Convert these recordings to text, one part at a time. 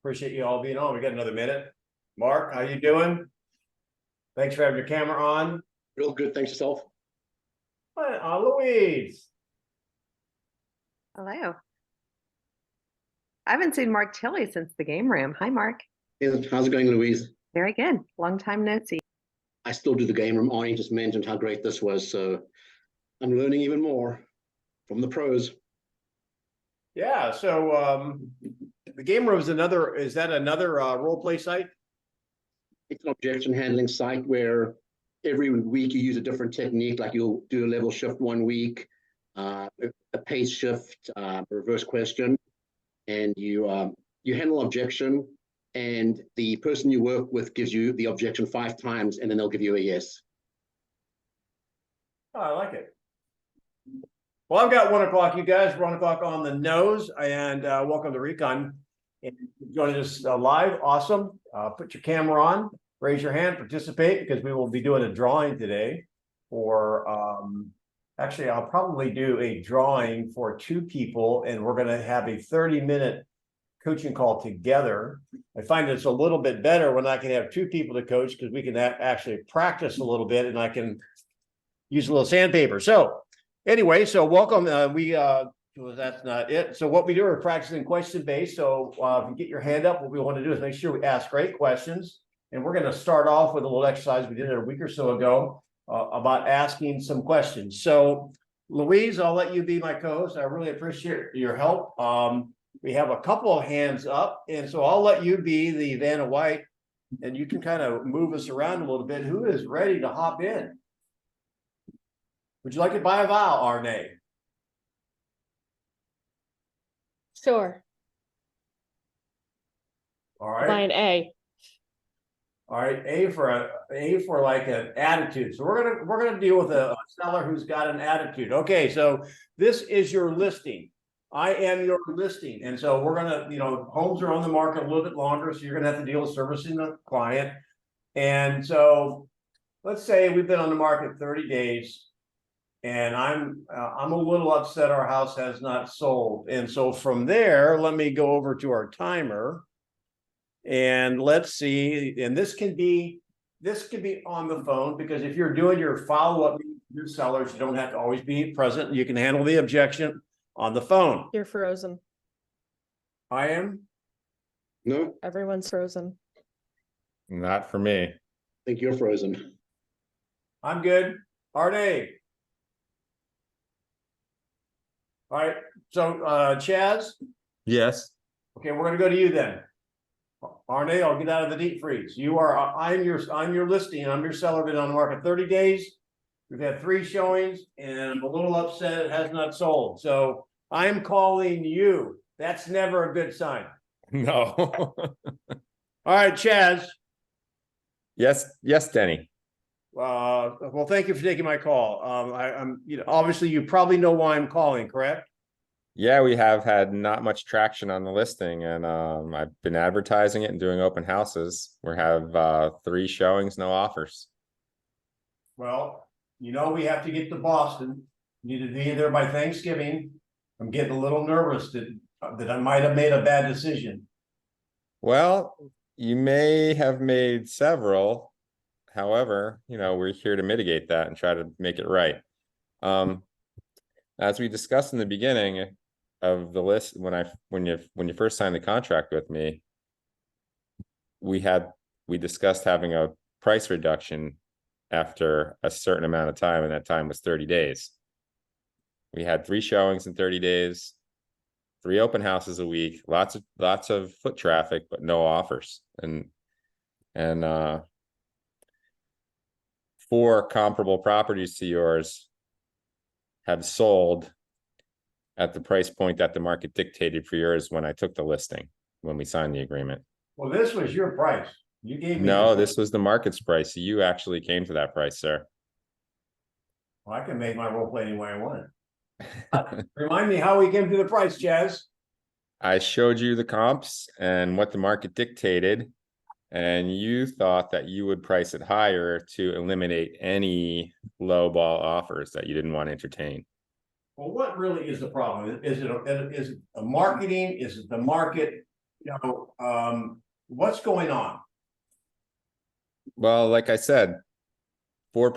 Appreciate you all being on. We got another minute. Mark, how you doing? Thanks for having your camera on. Real good, thanks yourself. Hi, Louise. Hello. I haven't seen Mark Tilley since the game room. Hi, Mark. Hey, how's it going, Louise? Very good. Long time no see. I still do the game room. Arnie just mentioned how great this was, so I'm learning even more from the pros. Yeah, so the game room is another role play site? It's an objection handling site where every week you use a different technique, like you'll do a level shift one week, a pace shift, a reverse question, and you handle objection, and the person you work with gives you the objection 5 times, and then they'll give you a yes. Oh, I like it. Well, I've got 1 o'clock, you guys. 1 o'clock on the nose, and welcome to Recon. And joining us live, awesome. Put your camera on, raise your hand, participate, because we will be doing a drawing today for, actually, I'll probably do a drawing for 2 people, and we're going to have a 30-minute coaching call together. I find it's a little bit better when I can have 2 people to coach, because we can actually practice a little bit, and I can use a little sandpaper. So anyway, so welcome. Well, that's not it. So what we do, we're practicing question-based. So if you get your hand up, what we want to do is make sure we ask great questions. And we're going to start off with a little exercise we did a week or so ago about asking some questions. So Louise, I'll let you be my co-host. I really appreciate your help. We have a couple of hands up, and so I'll let you be the Vanna White, and you can kind of move us around a little bit. Who is ready to hop in? Would you like it by a vowel, or nay? Sure. All right. By an A. All right, A for like an attitude. So we're gonna deal with a seller who's got an attitude. Okay, so this is your listing. I am your listing, and so we're gonna, homes are on the market a little bit longer, so you're gonna have to deal with servicing the client. And so let's say we've been on the market 30 days. And I'm a little upset our house has not sold. And so from there, let me go over to our timer. And let's see, and this can be on the phone, because if you're doing your follow-up with sellers, you don't have to always be present. You can handle the objection on the phone. You're frozen. I am? No, Everyone's frozen. Not for me. I think you're frozen. I'm good. Arne? All right, so Chaz? Yes. Okay, we're gonna go to you then. Arne, I'll get out of the deep freeze. I'm your listing. I'm your seller. Been on the market 30 days. We've had 3 showings, and I'm a little upset it has not sold. So I'm calling you. That's never a good sign. No. All right, Chaz. Yes, Denny. Well, thank you for taking my call. I'm, obviously you probably know why I'm calling, correct? Yeah, we have had not much traction on the listing, and I've been advertising it and doing open houses. We have 3 showings, no offers. Well, we have to get to Boston. You need to be there by Thanksgiving. I'm getting a little nervous that I might have made a bad decision. Well, you may have made several. However, we're here to mitigate that and try to make it right. As we discussed in the beginning of the list, when you first signed the contract with me, we discussed having a price reduction after a certain amount of time, and that time was 30 days. We had 3 showings in 30 days, 3 open houses a week, lots of foot traffic, but no offers. And 4 comparable properties to yours have sold at the price point that the market dictated for yours when I took the listing, when we signed the agreement. Well, this was your price. You gave me. No, this was the market's price. You actually came to that price, sir. Well, I can make my role play any way I want. Remind me how we came to the price, Chaz. I showed you the comps and what the market dictated, and you thought that you would price it higher to eliminate any low ball offers that you didn't want to entertain. Well, what really is the problem? Is it a marketing? Is it the market? What's going on? Well, like I said, four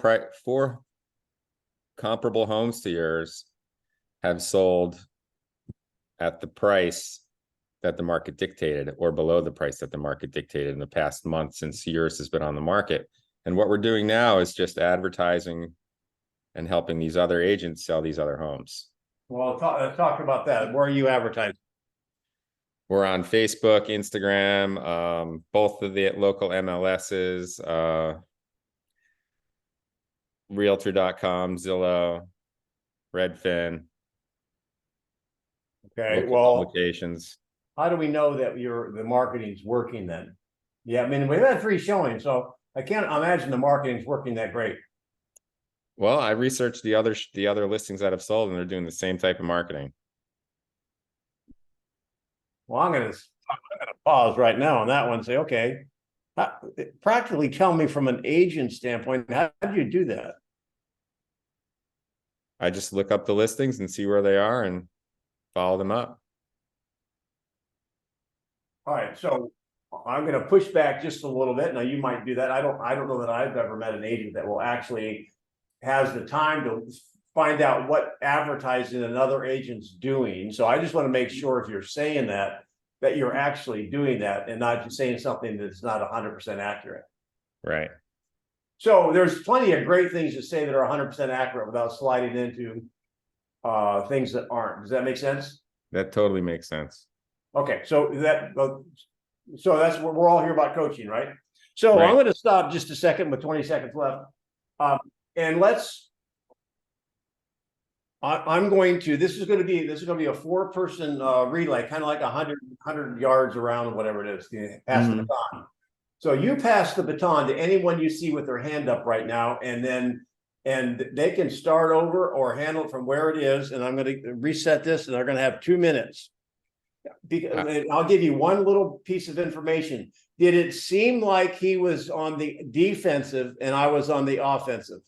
comparable homes to yours have sold at the price that the market dictated or below the price that the market dictated in the past month since yours has been on the market. And what we're doing now is just advertising and helping these other agents sell these other homes. Well, talk about that. Where are you advertising? We're on Facebook, Instagram, both of the local MLSs, Realtor.com, Zillow, Redfin, Okay, local well, publications. how do we know that the marketing's working then? Yeah, I mean, we've had 3 showings, so I can't imagine the marketing's working that great. Well, I researched the other listings that have sold, and they're doing the same type of marketing. Well, I'm gonna pause right now on that one and say, okay, practically tell me from an agent standpoint, how do you do that? I just look up the listings and see where they are and follow them up. All right, so I'm gonna push back just a little bit. Now, you might do that. I don't know that I've ever met an agent that will actually has the time to find out what advertising another agent's doing. So I just want to make sure if you're saying that you're actually doing that and not just saying something that's not 100% accurate. Right. So there's plenty of great things to say that are 100% accurate without sliding into things that aren't. Does that make sense? That totally makes sense. Okay, so that's what we're all here about, coaching, right? So Right. I'm going to stop just a second with 20 seconds left. And I'm going to, this is going to be a 4-person relay, kind of like 100 yards around, whatever it is, pass the baton. So you pass the baton to anyone you see with their hand up right now, and they can start over or handle it from where it is. And I'm going to reset this, and they're going to have 2 minutes. Because I'll give you one little piece of information. Did it seem like he was on the defensive and I was on the offensive?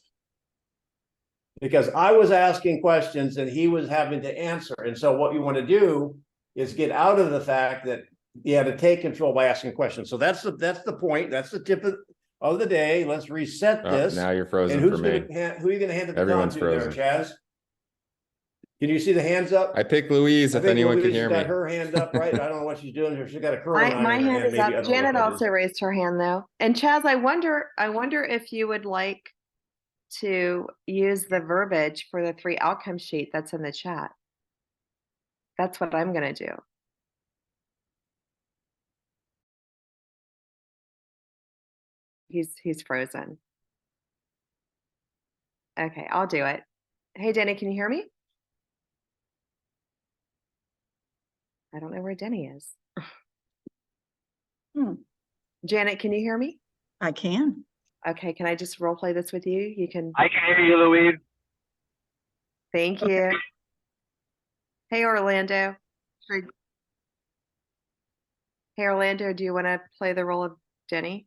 Because I was asking questions and he was having to answer. And so what you want to do is get out of the fact that you had to take control by asking questions. So that's the point. That's the tip of the day. Let's reset this. Now you're frozen and for me. who are you going to hand the baton Everyone's to frozen. there, Chaz? Can you see the hands up? I pick Louise if anyone can hear me. Got her hand up, right? I don't know what she's doing. She's got a curling iron My in her hand is maybe. I up. don't know Janet what that also is. raised her hand though. And Chaz, I wonder if you would like to use the verbiage for the 3 outcome sheet that's in the chat. That's what I'm gonna do. He's frozen. Okay, I'll do it. Hey, Denny, can you hear me? I don't know where Denny is. Janet, can you hear me? I can. Okay, can I just role play this with you? You can. I can hear you, Louise. Thank you. Hey, Orlando. Hey, Orlando, do you want to play the role of Denny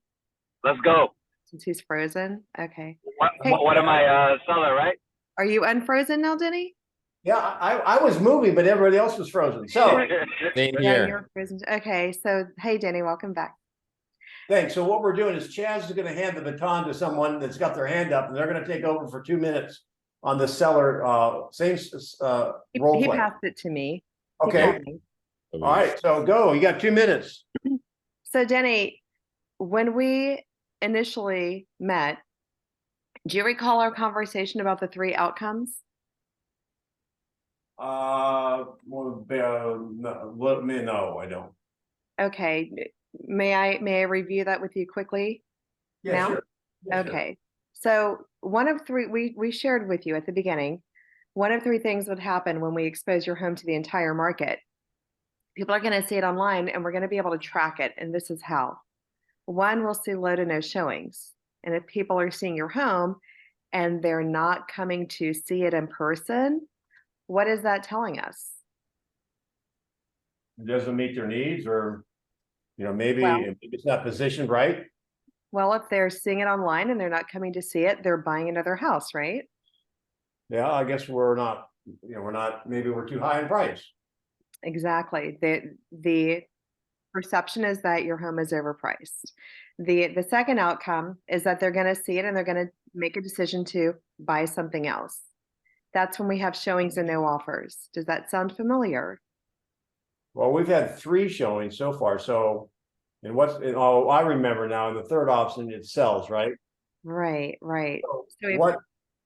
Let's go. since he's frozen? Okay. What am I, seller, right? Are you unfrozen now, Denny? Yeah, I was moving, but everybody else was frozen. So Same Yeah, here. you're frozen. Okay, so hey, Denny, welcome back. thanks. So what we're doing is Chaz is going to hand the baton to someone that's got their hand up, and they're going to take over for 2 minutes on the seller same role He play. passed it to me. He Okay. told me. All right. So go. You got 2 minutes. So Denny, when we initially met, do you recall our conversation about the 3 outcomes? No, I don't. Okay, may I review that with you quickly? Yeah, Now? sure. Yeah, sure. Okay, so one of 3 we shared with you at the beginning, one of 3 things would happen when we expose your home to the entire market. People are going to see it online and we're going to be able to track it, and this is how. 1, we'll see low to no showings, and if people are seeing your home and they're not coming to see it in person, what is that telling us? It doesn't meet their needs, or maybe Well- it's not positioned right. Well, if they're seeing it online and they're not coming to see it, they're buying another house, right? Yeah, I guess we're not. Maybe we're too high in price. Exactly. The perception is that your home is overpriced. The second outcome is that they're gonna see it and they're gonna make a decision to buy something else. That's when we have showings and no offers. Does that sound familiar? Well, we've had 3 showings so far, so. And oh, I remember now, the third option, it sells, right? Right, right. So if-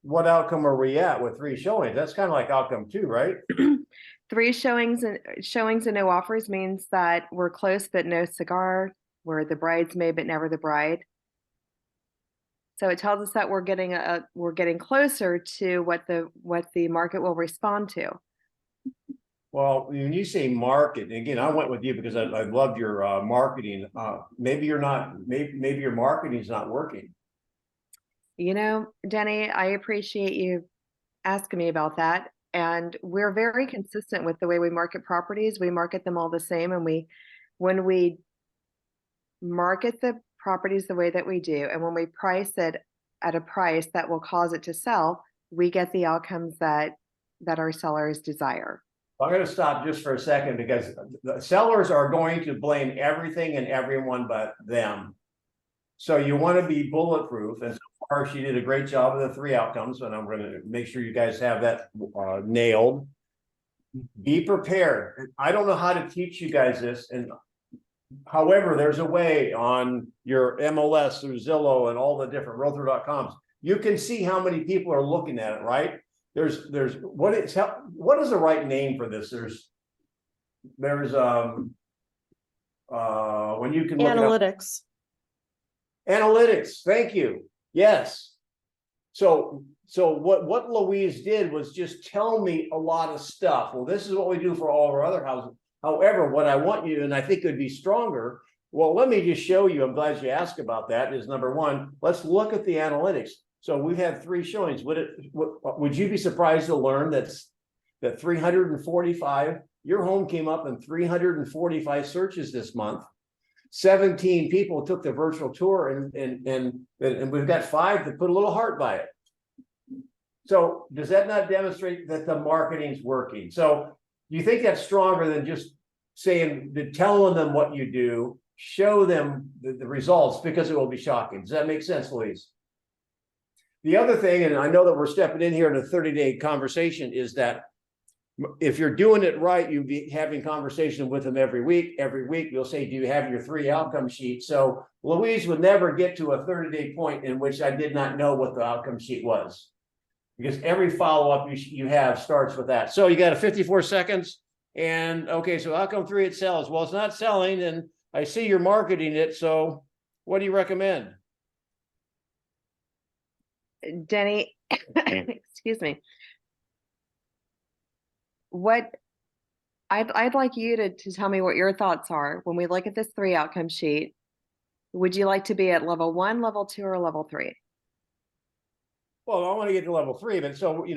What outcome are we at with 3 showings? That's kind of like outcome 2, right? 3 showings and no offers means that we're close but no cigar. We're the bridesmaid but never the bride. So it tells us that we're getting closer to what the market will respond to. Well, when you say market, again, I went with you because I loved your marketing. Maybe you're not, maybe your marketing's not working. You know, Denny, I appreciate you asking me about that. And we're very consistent with the way we market properties. We market them all the same. And when we market the properties the way that we do, and when we price it at a price that will cause it to sell, we get the outcomes that our sellers desire. I'm going to stop just for a second because the sellers are going to blame everything and everyone but them. So you want to be bulletproof, and so far she did a great job of the 3 outcomes, and I'm going to make sure you guys have that nailed. Be prepared. I don't know how to teach you guys this, and however, there's a way on your MLS through Zillow and all the different realtor.coms. You can see how many people are looking at it, right? There's what is the right name for this? There's when you can look Analytics. Analytics, thank you. Yes. So what Louise did was just tell me a lot of stuff. Well, this is what we do for all of our other houses. However, what I want you, and I think it would be stronger. Well, let me just show you. I'm glad you asked about that. Is number 1, let's look at the analytics. So we've had 3 showings. Would you be surprised to learn that 345, your home came up in 345 searches this month. 17 people took the virtual tour, and we've got 5 that put a little heart by it. So does that not demonstrate that the marketing's working? So do you think that's stronger than just telling them what you do? Show them the results, because it will be shocking. Does that make sense, Louise? The other thing, and I know that we're stepping in here in a 30-day conversation, is that if you're doing it right, you'll be having conversation with them every week. Every week, you'll say, do you have your 3 outcome sheets? So Louise would never get to a 30-day point in which I did not know what the outcome sheet was, because every follow-up you have starts with that. So you got a 54 seconds. And okay, so outcome 3, it sells. Well, it's not selling, and I see you're marketing it. So what do you recommend? Denny, excuse me. What I'd like you to tell me what your thoughts are when we look at this 3 outcome sheet. Would you like to be at level 1, level 2, or level 3? Well, I want to get to level 3, but so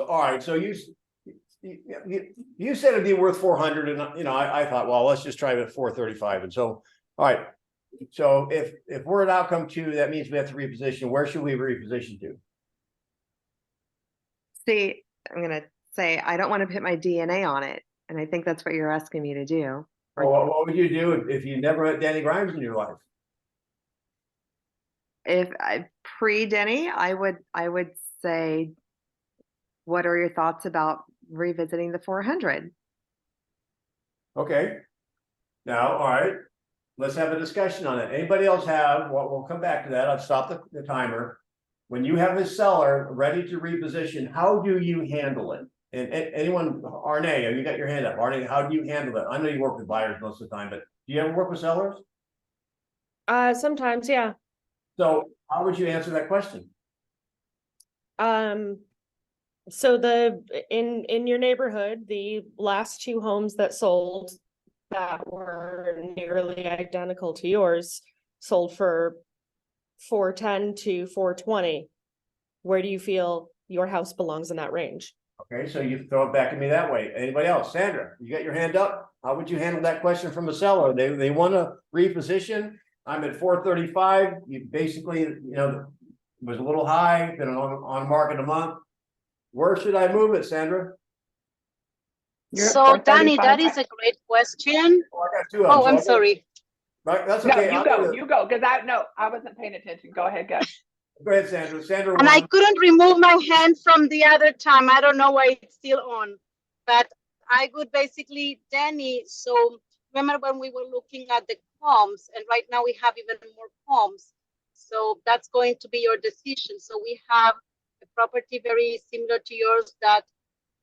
all right. So you said it'd be worth 400, and I thought, well, let's just try it at 435. And so, all right. So if we're at outcome 2, that means we have to reposition. Where should we reposition to? See, I'm gonna say I don't want to put my DNA on it, and I think that's what you're asking me to do. Well, what would you do if you never met Danny Grimes in your life? If I pre-Denny, I would say, what are your thoughts about revisiting the 400? Okay. Now, all right. Let's have a discussion on it. Anybody else have? Well, we'll come back to that. I've stopped the timer. When you have a seller ready to reposition, how do you handle it? And anyone, Arne, you got your hand up. Arne, how do you handle it? I know you work with buyers most of the time, but do you ever work with sellers? Sometimes, yeah. So how would you answer that question? So in your neighborhood, the last 2 homes that sold that were nearly identical to yours sold for 410 to 420. Where do you feel your house belongs in that range? Okay, so you throw it back at me that way. Anybody else? Sandra, you got your hand up? How would you handle that question from a seller? They want to reposition. I'm at 435. You basically, was a little high, been on market a month. Where should I move it, Sandra? You're at So Danny, 4:35. that is a great question. Oh, I got two of them. Oh, so I'm I'll go- sorry. Right, that's No, okay. you I'll go, do you go, because I wasn't paying attention. Go ahead, go. Go ahead, Sandra. Sandra And I one. couldn't remove my hand from the other time. I don't know why it's still on. But I would basically, Danny, so remember when we were looking at the comps, and right now we have even more comps. So that's going to be your decision. So we have a property very similar to yours that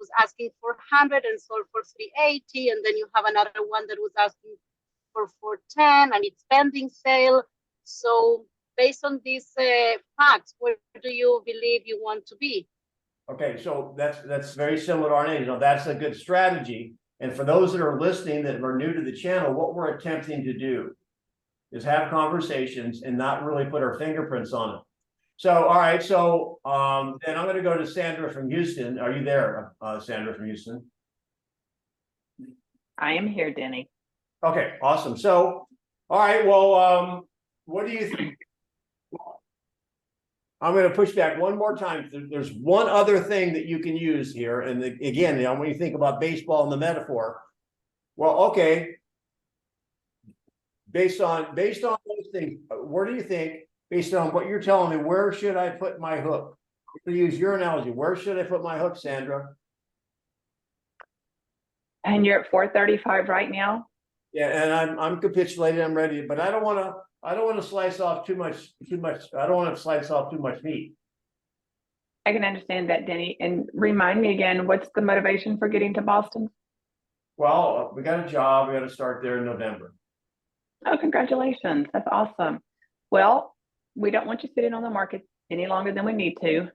was asking for 100 and sold for 380, and then you have another one that was asking for 410 and it's pending sale. So based on these facts, where do you believe you want to be? Okay, so that's very similar to our name. You know, that's a good strategy. And for those that are listening that are new to the channel, what we're attempting to do is have conversations and not really put our fingerprints on it. So, all right, so then I'm gonna go to Sandra from Houston. Are you there, Sandra from Houston? I am here, Denny. Okay, awesome. So, all right, well, what do you think? I'm gonna push back one more time. There's one other thing that you can use here, and again, you know, when you think about baseball and the metaphor, well, okay. Based on those things, where do you think, based on what you're telling me, where should I put my hook? To use your analogy, where should I put my hook, Sandra? And you're at 435 right now? Yeah, and I'm capitulating, I'm ready, but I don't wanna slice off too much, I don't wanna slice off too much meat. I can understand that, Denny. And remind me again, what's the motivation for getting to Boston? Well, we got a job, we gotta start there in November. Oh, congratulations. That's awesome. Well, we don't want you sitting on the market any longer than we need to.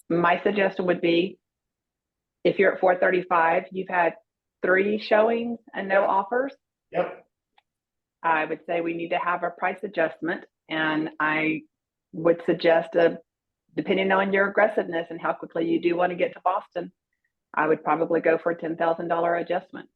My suggestion would be, if you're at 435, you've had 3 showings and no offers. Yep. I would say we need to have a price adjustment, and I would suggest depending on your aggressiveness and how quickly you do want to get to Boston, I would probably go for a $10,000 adjustment.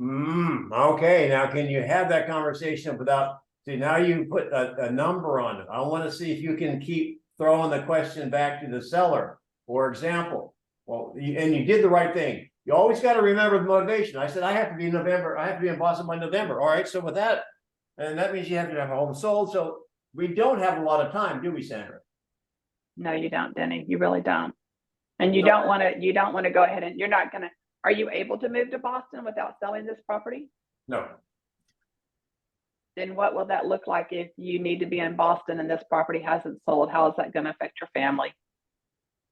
Okay, now can you have that conversation without, see, now you put a number on it. I want to see if you can keep throwing the question back to the seller. For example, well, and you did the right thing. You always got to remember the motivation. I said, I have to be in November. I have to be in Boston by November. All right, so with that, and that means you have to have a home sold. So we don't have a lot of time, do we, Sandra? No, you don't, Denny. You really don't. And you don't want to go ahead and you're not going to, are you able to move to Boston without selling this property? No. Then what will that look like if you need to be in Boston and this property hasn't sold? How is that going to affect your family?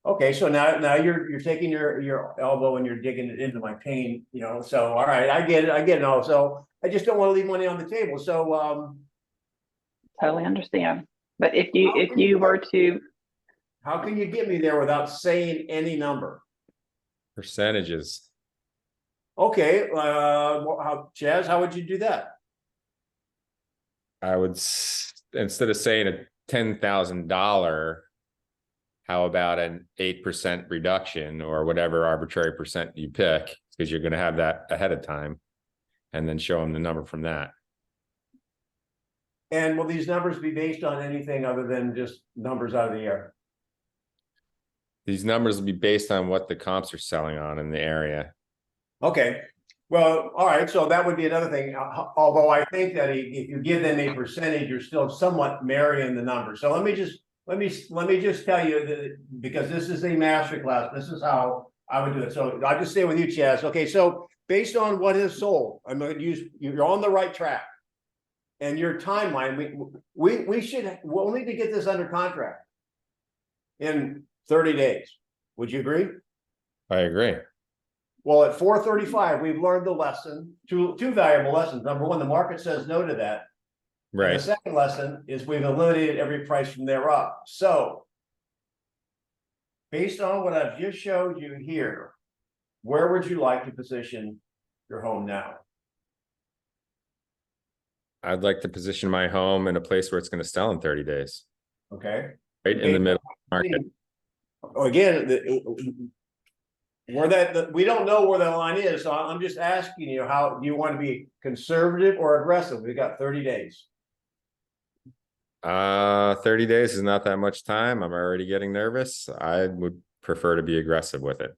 Okay, so now you're taking your elbow and you're digging it into my pain, you know, so, all right, I get it all. So I just don't want to leave money on the table. So, Totally understand. But if you were to, how can you get me there without saying any number? Percentages. Okay, Chaz, how would you do that? I would, instead of saying a $10,000, how about an 8% reduction or whatever arbitrary percent you pick, because you're going to have that ahead of time, and then show them the number from that. And will these numbers be based on anything other than just numbers out of the air? These numbers will be based on what the comps are selling on in the area. Okay, well, all right, so that would be another thing, although I think that if you give them a percentage, you're still somewhat marrying the numbers. So let me just tell you that, because this is a masterclass, this is how I would do it. So I'll just stay with you, Chaz. Okay, so based on what is sold, I'm going to use, you're on the right track. And your timeline, we'll need to get this under contract in 30 days. Would you agree? I agree. Well, at 435, we've learned the lesson, two valuable lessons. Number one, the market says no to that. And Right. the second lesson is we've eliminated every price from there up. So based on what I've just showed you here, where would you like to position your home now? I'd like to position my home in a place where it's going to sell in 30 days. Okay. Right in the middle of the market. Again, we don't know where the line is, so I'm just asking you, how do you want to be conservative or aggressive? We got 30 days. 30 days is not that much time. I'm already getting nervous. I would prefer to be aggressive with it.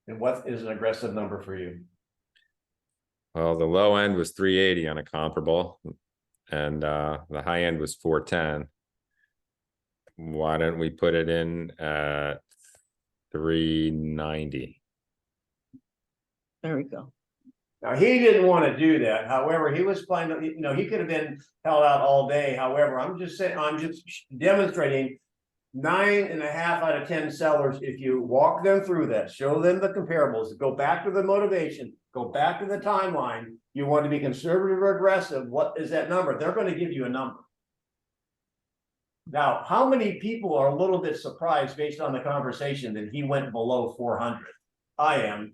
And what is an aggressive number for you? Well, the low end was 380 on a comparable, and the high end was 410. Why don't we put it in at 390? There we go. Now, he didn't want to do that. However, he was planning, you know, he could have been held out all day. However, I'm just saying, I'm just demonstrating 9.5 out of 10 sellers, if you walk them through that, show them the comparables, go back to the motivation, go back to the timeline, you want to be conservative or aggressive, what is that number? They're going to give you a number. Now, how many people are a little bit surprised based on the conversation that he went below 400? I am.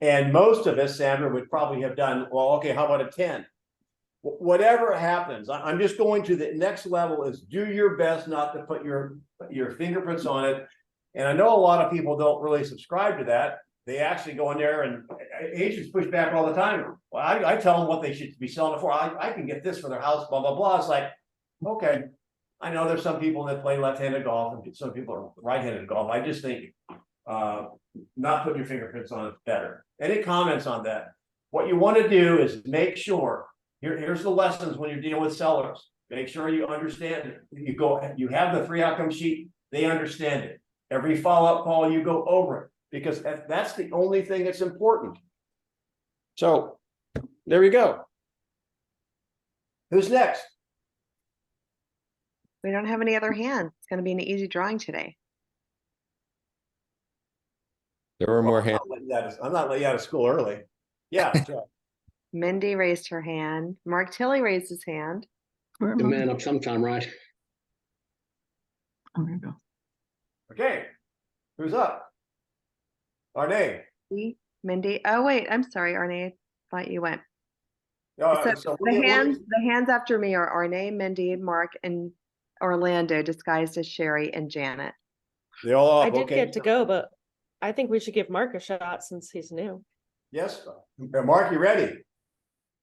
And most of us, Sandra, would probably have done, well, okay, how about a 10? Whatever happens, I'm just going to the next level is do your best not to put your fingerprints on it. And I know a lot of people don't really subscribe to that. They actually go in there and agents push back all the time. Well, I tell them what they should be selling it for. I can get this for their house, blah, blah, blah. It's like, okay, I know there's some people that play left-handed golf and some people are right-handed golf. I just think not putting your fingerprints on it better. Any comments on that? What you want to do is make sure, here's the lessons when you're dealing with sellers. Make sure you understand it. You have the 3 outcome sheet, they understand it. Every follow-up call, you go over it because that's the only thing that's important. So there we go. Who's next? We don't have any other hands. It's going to be an easy drawing today. There were more hands. I'm not letting you out of school early. Yeah. Mindy raised her hand. Mark Tilley raised his hand. Where The am I? man up sometime, right? Oh, there you go. Okay. Who's up? Arne. Mindy. Oh, wait. I'm sorry, Arne. I thought you went. So So the hands after me are Arne, Mindy, Mark, and Orlando, disguised as Sherry and Janet. they all up. I did Okay. get to go, but I think we should give Mark a shot since he's new. Yes. Mark, you ready?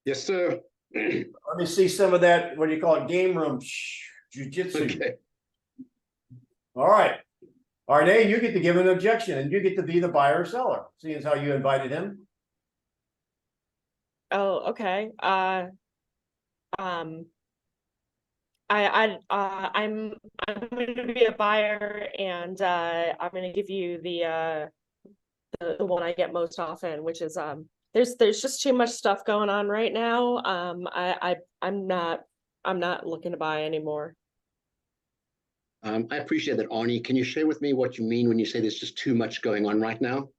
Yes, sir. Let me see some of that. What do you call it? Game room jujitsu. Okay. All right. Arne, you get to give an objection and you get to be the buyer or seller, seeing as how you invited him. Oh, okay. I'm going to be a buyer, and I'm going to give you the one I get most often, which is there's just too much stuff going on right now. I'm not looking to buy anymore. I appreciate that, Arnie. Can you share with me what you mean when you say there's just too much going on right now?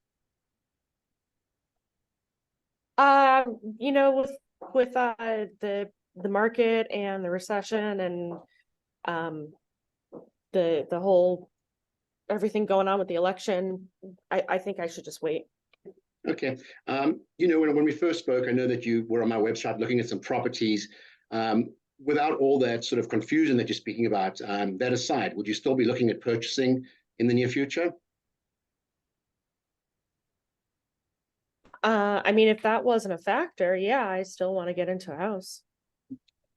You know, with the market and the recession and the whole everything going on with the election, I think I should just wait. Okay. You know, when we first spoke, I know that you were on my website looking at some properties. Without all that sort of confusion that you're speaking about, that aside, would you still be looking at purchasing in the near future? I mean, if that wasn't a factor, yeah, I still want to get into a house.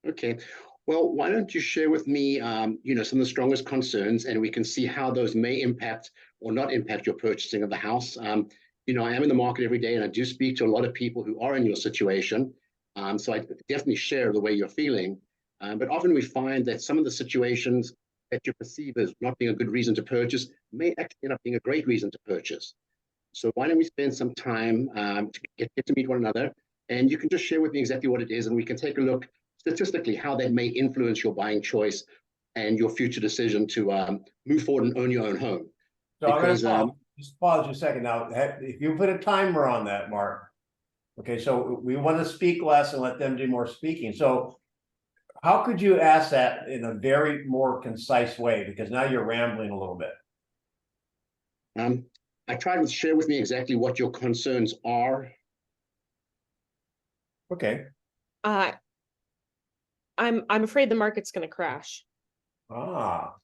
Okay. Well, why don't you share with me, you know, some of the strongest concerns, and we can see how those may impact or not impact your purchasing of the house. You know, I am in the market every day, and I do speak to a lot of people who are in your situation. So I definitely share the way you're feeling. But often we find that some of the situations that you perceive as not being a good reason to purchase may actually end up being a great reason to purchase. So why don't we spend some time to get to meet one another, and you can just share with me exactly what it is, and we can take a look statistically how that may influence your buying choice and your future decision to move forward and own your own home. So Because, I'm gonna just pause you a second now. If you put a timer on that, Mark. Okay, so we want to speak less and let them do more speaking. So how could you ask that in a very more concise way? Because now you're rambling a little bit. I try to share with me exactly what your concerns are. Okay. I'm afraid the market's going to crash. Ah,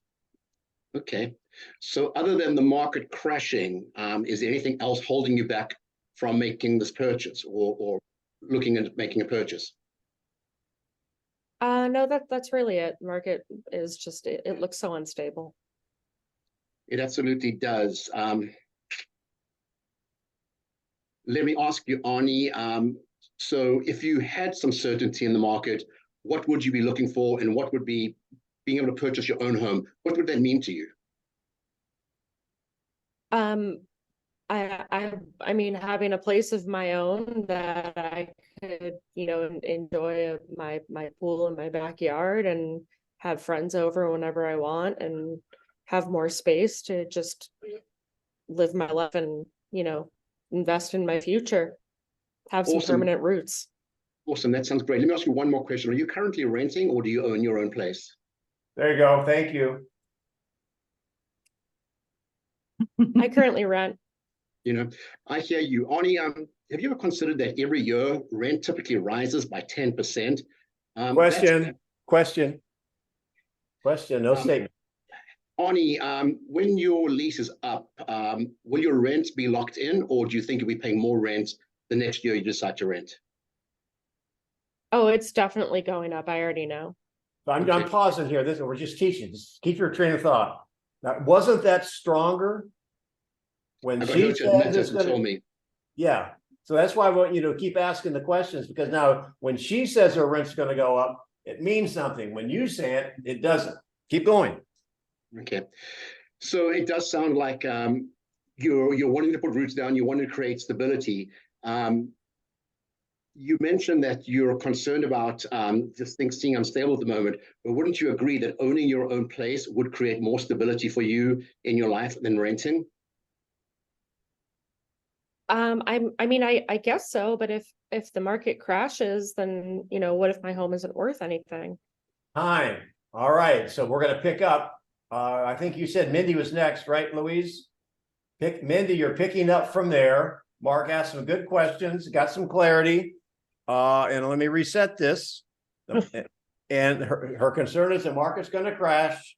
Okay. So other than the market crashing, is there anything else holding you back from making this purchase or looking at making a purchase? No, that's really it. Market is just, it looks so unstable. It absolutely does. let me ask you, Arnie, so if you had some certainty in the market, what would you be looking for, and what would be being able to purchase your own home? What would that mean to you? I mean, having a place of my own that I could, enjoy my pool in my backyard and have friends over whenever I want and have more space to just live my life and, invest in my future, have some Awesome. permanent roots. Awesome. That sounds great. Let me ask you one more question. Are you currently renting, or do you own your own place? There you go. Thank you. I currently rent. I hear you. Arnie, have you ever considered that every year rent typically rises by 10%? Question, no statement. Arnie, when your lease is up, will your rent be locked in, or do you think you'll be paying more rent the next year you decide to rent? Oh, it's definitely going up. I already know. So I'm pausing here. We're just teaching. Just keep your train of thought. Now, wasn't that stronger when she said it's going to? Me. Yeah. So that's why I want you to keep asking the questions, because now when she says her rent's going to go up, it means something. When you say it, it doesn't. Keep going. Okay. So it does sound like you're wanting to put roots down. You want to create stability. You mentioned that you're concerned about just things seeming unstable at the moment, but wouldn't you agree that owning your own place would create more stability for you in your life than renting? I guess so, but if the market crashes, then, what if my home isn't worth anything? Time. All right. So we're going to pick up. I think you said Mindy was next, right, Louise? Mindy, you're picking up from there. Mark asked some good questions, got some clarity. And let me reset this. And her concern is the market's going to crash.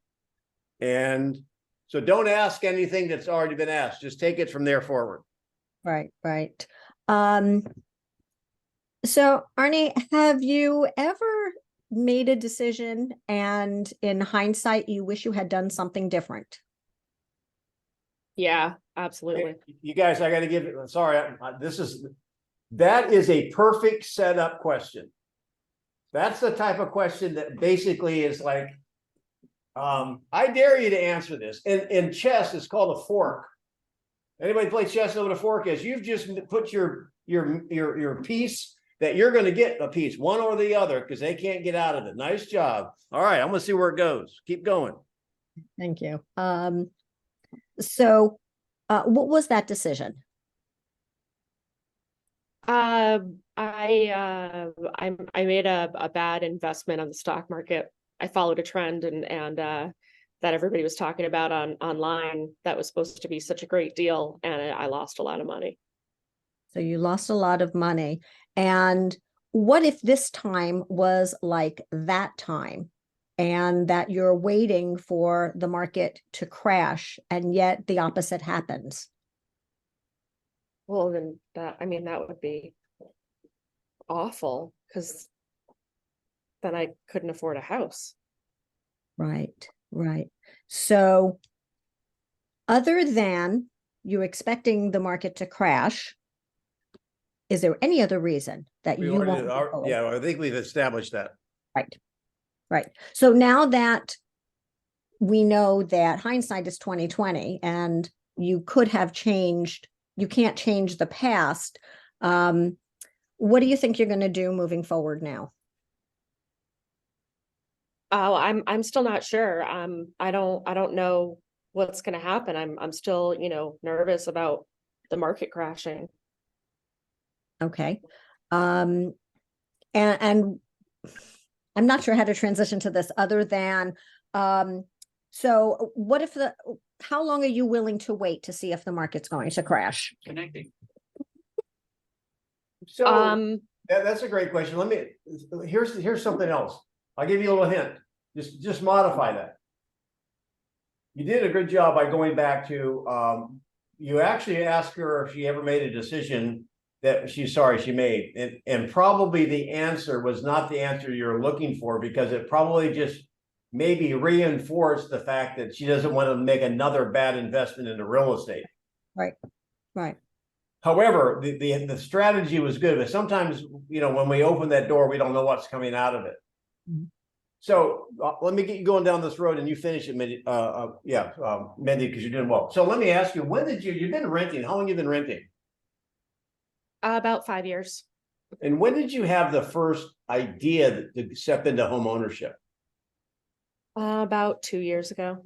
And so don't ask anything that's already been asked. Just take it from there forward. Right. So Arnie, have you ever made a decision and in hindsight, you wish you had done something different? Yeah, absolutely. You guys, I got to give it. Sorry, that is a perfect setup question. That's the type of question that basically is like, I dare you to answer this. In chess, it's called a fork. Anybody play chess know what a fork is? You've just put your piece that you're going to get a piece, one or the other, because they can't get out of it. Nice job. All right, I'm going to see where it goes. Keep going. Thank you. So what was that decision? I made a bad investment on the stock market. I followed a trend and that everybody was talking about online that was supposed to be such a great deal, and I lost a lot of money. So you lost a lot of money. And what if this time was like that time, and that you're waiting for the market to crash, and yet the opposite happens? Well, then that would be awful, because then I couldn't afford a house. Right. So other than you expecting the market to crash, is there any other reason that you want? Yeah, I think we've established that. Right. So now that we know that hindsight is 2020 and you could have changed, you can't change the past. What do you think you're going to do moving forward now? Oh, I'm still not sure. I don't know what's going to happen. I'm still, nervous about the market crashing. Okay. And I'm not sure how to transition to this other than, so what if how long are you willing to wait to see if the market's going to crash? Connecting. So that's a great question. Here's something else. I'll give you a little hint. Just modify that. You did a good job by going back to, you actually asked her if she ever made a decision that she's sorry she made. And probably the answer was not the answer you're looking for, because it probably just maybe reinforced the fact that she doesn't want to make another bad investment into real estate. Right. However, the strategy was good, but sometimes, you know, when we open that door, we don't know what's coming out of it. Mhm. So let me get you going down this road and you finish it, Mindy. Mindy, because you're doing well. So let me ask you, when did you've been renting? How long have you been renting? About 5 years. And when did you have the first idea to step into home ownership? About 2 years ago.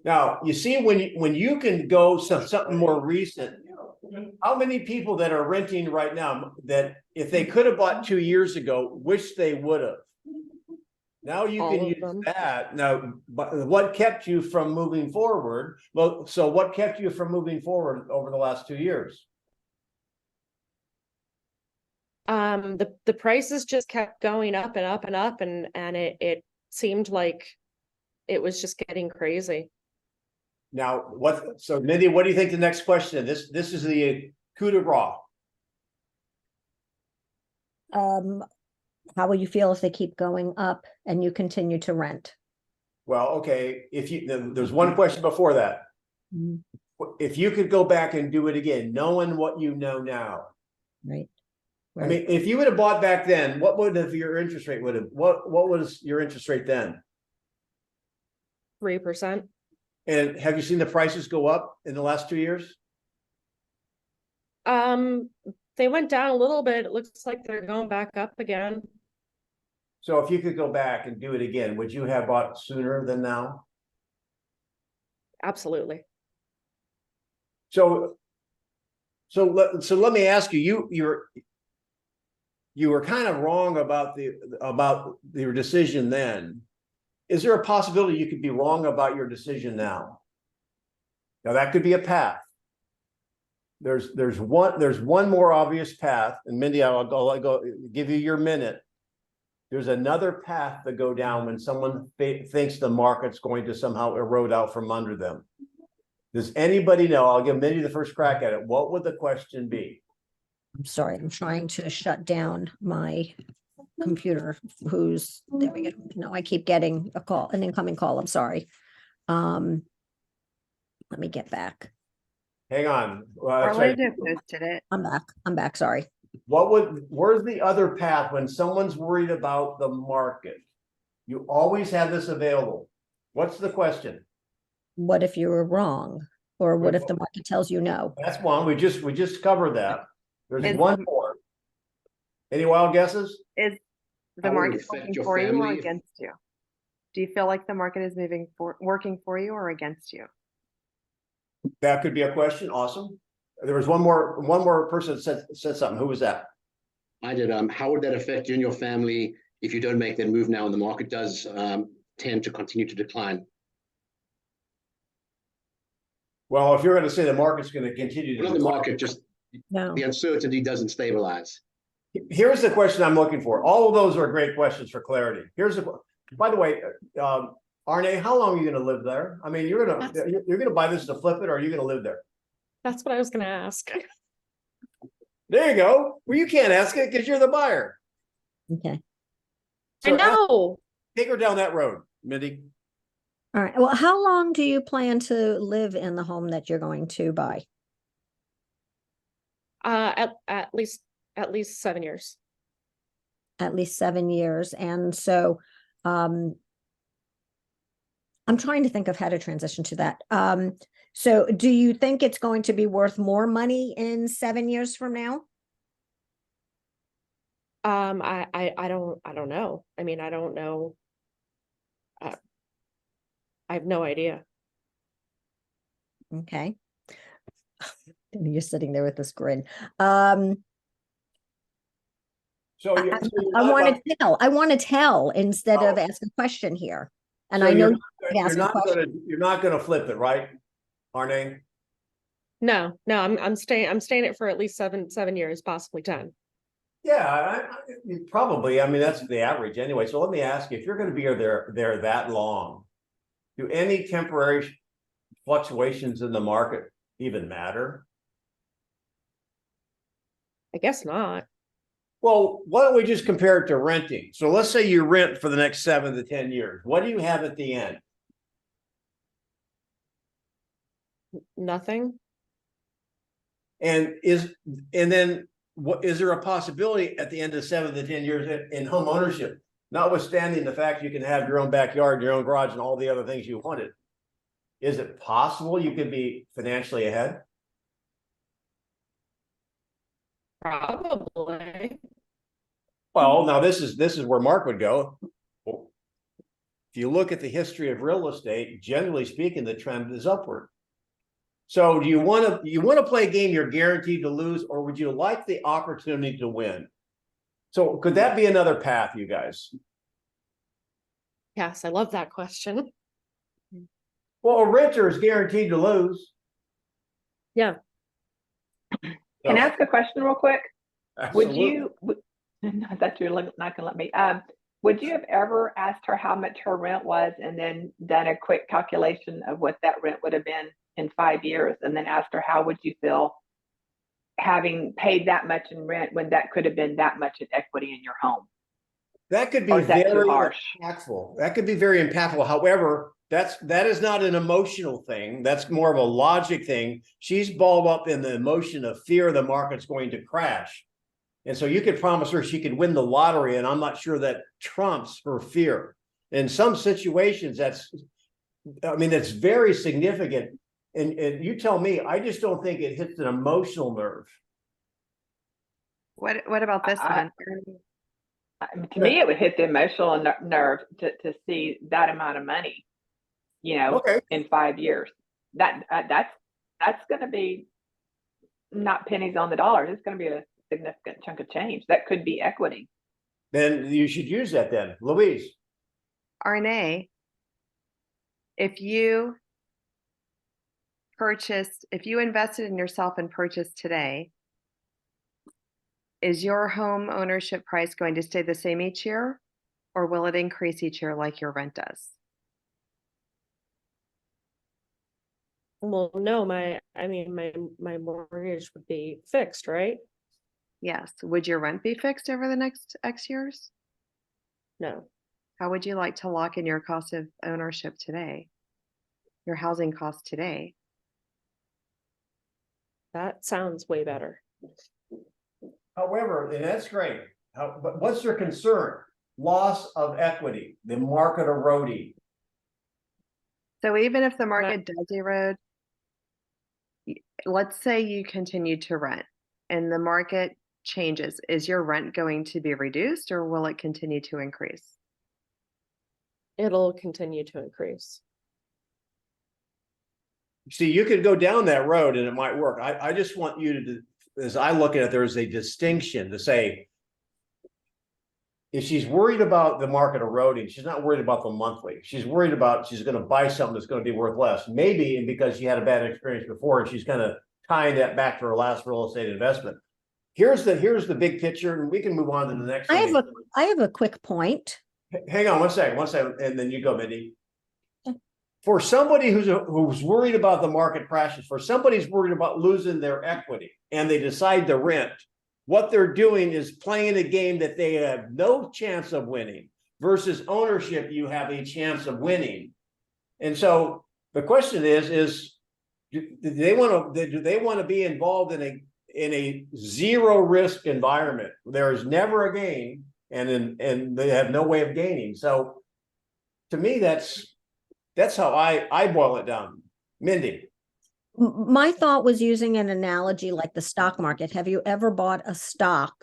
Now, you see, when you can go something more recent, how many people that are renting right now that if they could have bought 2 years ago, wish they would have? Now you All can of use them. that. Now, but what kept you from moving forward? Well, so what kept you from moving forward over the last 2 years? The prices just kept going up and up and up, and it seemed like it was just getting crazy. Now, so Mindy, what do you think the next question is? This is the coup de grace. How will you feel if they keep going up and you continue to rent? Well, okay, there's one question before that. Mhm. If you could go back and do it again, knowing what you know now. Right. I mean, if you would have bought back then, what would have your interest rate would have, what was your interest rate then? 3%. And have you seen the prices go up in the last 2 years? They went down a little bit. It looks like they're going back up again. So if you could go back and do it again, would you have bought sooner than now? Absolutely. So let me ask you, you were kind of wrong about your decision then. Is there a possibility you could be wrong about your decision now? Now that could be a path. There's one more obvious path, and Mindy, I'll go give you your minute. There's another path to go down when someone thinks the market's going to somehow erode out from under them. Does anybody know? I'll give Mindy the first crack at it. What would the question be? I'm sorry, I'm trying to shut down my computer there we go. No, I keep getting an incoming call. I'm sorry. Let me get back. Hang on. Orlando posted it. I'm back, sorry. Where's the other path when someone's worried about the market? You always have this available. What's the question? What if you were wrong? Or what if the market tells you no? That's one. We just covered that. There's Is- one more. Any wild guesses? Is the How would it market affect working your for you or family? against you? Do you feel like the market is working for you or against you? That could be a question. Awesome. There was one more person that said something. Who was that? I did. How would that affect you and your family if you don't make that move now and the market does tend to continue to decline? Well, if you're going to say the market's going to continue to Not the decline, market, just No. the uncertainty doesn't stabilize. here's the question I'm looking for. All of those are great questions for clarity. By the way, Arne, how long are you going to live there? I mean, you're going to buy this to flip it, or are you going to live there? That's what I was going to ask. There you go. Well, you can't ask it because you're the buyer. Okay. I So know. take her down that road, Mindy. All right. Well, how long do you plan to live in the home that you're going to buy? At least 7 years. At least 7 years. And so I'm trying to think of how to transition to that. So do you think it's going to be worth more money in 7 years from now? I don't know. I mean, I don't know. I have no idea. Okay. You're sitting there with this grin. I want to tell instead of ask a question here. And So I know you're not gonna flip it, right, Arne? No, I'm staying it for at least seven years, possibly 10. Yeah, probably. I mean, that's the average anyway. So let me ask you, if you're going to be there that long, do any temporary fluctuations in the market even matter? I guess not. Well, why don't we just compare it to renting? So let's say you rent for the next 7 to 10 years. What do you have at the end? Nothing. And then what, is there a possibility at the end of 7 to 10 years in home ownership, notwithstanding the fact you can have your own backyard, your own garage and all the other things you wanted? Is it possible you could be financially ahead? Probably. Well, now this is where Mark would go. If you look at the history of real estate, generally speaking, the trend is upward. So do you want to play a game you're guaranteed to lose, or would you like the opportunity to win? So could that be another path, you guys? Yes, I love that question. Well, a renter is guaranteed to lose. Yeah. Can I ask a question real quick? Absolutely. I thought you were not gonna let me. Would you have ever asked her how much her rent was and then done a quick calculation of what that rent would have been in 5 years, and then asked her how would you feel having paid that much in rent when that could have been that much in equity in your home? That could be Or is that too very harsh? impactful. That could be very impactful. However, that is not an emotional thing. That's more of a logic thing. She's balled up in the emotion of fear the market's going to crash. And so you could promise her she could win the lottery, and I'm not sure that trumps her fear. In some situations, that's very significant. And you tell me, I just don't think it hits an emotional nerve. What about this one? To me, it would hit the emotional nerve to see that amount of money, Okay. in 5 years. That's going to be not pennies on the dollar. It's going to be a significant chunk of change. That could be equity. Then you should use that then. Louise. Arne, if you invested in yourself and purchased today, is your home ownership price going to stay the same each year, or will it increase each year like your rent does? Well, no, my mortgage would be fixed, right? Yes. Would your rent be fixed over the next X years? No. How would you like to lock in your cost of ownership today? Your housing cost today? That sounds way better. However, and that's great. But what's your concern? Loss of equity, the market eroding. So even if the market does erode, let's say you continue to rent and the market changes, is your rent going to be reduced or will it continue to increase? It'll continue to increase. See, you could go down that road and it might work. I just want you to, as I look at it, there's a distinction to say, if she's worried about the market eroding, she's not worried about the monthly. She's worried about she's going to buy something that's going to be worth less. Maybe and because she had a bad experience before and she's kind of tying that back to her last real estate investment. Here's the big picture, and we can move on to the next one. I have a quick point. Hang on one second, and then you go, Mindy. For somebody who's worried about the market crashes, for somebody who's worried about losing their equity and they decide to rent, what they're doing is playing a game that they have no chance of winning, versus ownership, you have a chance of winning. And so the question is do they want to be involved in a zero risk environment? There is never a gain, and they have no way of gaining. So to me, that's how I boil it down. Mindy. My thought was using an analogy like the stock market. Have you ever bought a stock?